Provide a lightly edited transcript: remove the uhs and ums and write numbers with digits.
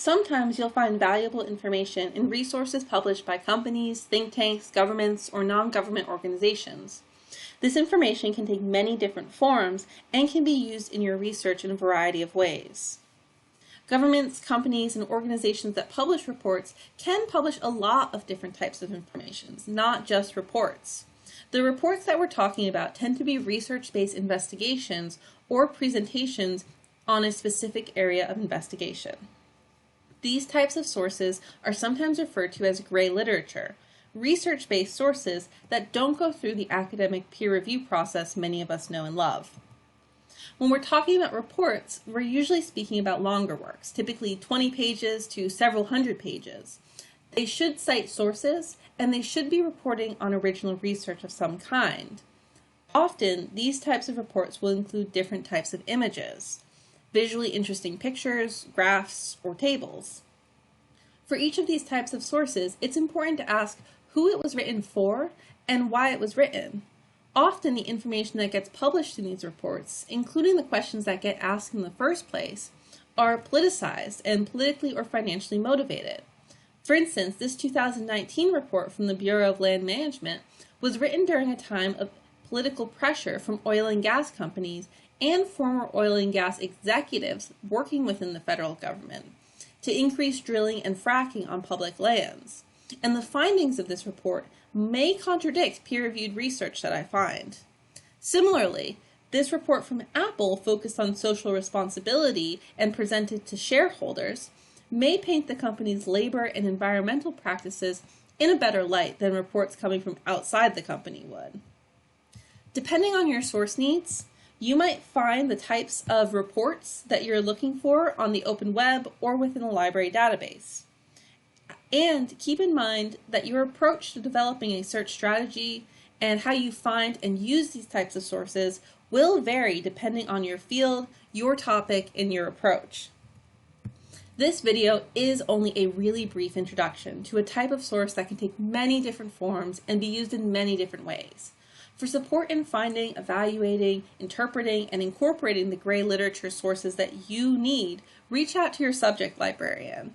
Sometimes you'll find valuable information in resources published by companies, think tanks, governments, or non-government organizations. This information can take many different forms and can be used in your research in a variety of ways. Governments, companies, and organizations that publish reports can publish a lot of different types of information, not just reports. The reports that we're talking about tend to be research-based investigations or presentations on a specific area of investigation. These types of sources are sometimes referred to as gray literature, research-based sources that don't go through the academic peer review process many of us know and love. When we're talking about reports, we're usually speaking about longer works, typically 20 pages to several hundred pages. They should cite sources, and they should be reporting on original research of some kind. Often, these types of reports will include different types of images, visually interesting pictures, graphs, or tables. For each of these types of sources, it's important to ask who it was written for and why it was written. Often the information that gets published in these reports, including the questions that get asked in the first place, are politicized and politically or financially motivated. For instance, this 2019 report from the Bureau of Land Management was written during a time of political pressure from oil and gas companies and former oil and gas executives working within the federal government to increase drilling and fracking on public lands. And the findings of this report may contradict peer-reviewed research that I find. Similarly, this report from Apple focused on social responsibility and presented to shareholders may paint the company's labor and environmental practices in a better light than reports coming from outside the company would. Depending on your source needs, you might find the types of reports that you're looking for on the open web or within a library database. And keep in mind that your approach to developing a search strategy and how you find and use these types of sources will vary depending on your field, your topic, and your approach. This video is only a really brief introduction to a type of source that can take many different forms and be used in many different ways. For support in finding, evaluating, interpreting, and incorporating the gray literature sources that you need, reach out to your subject librarian.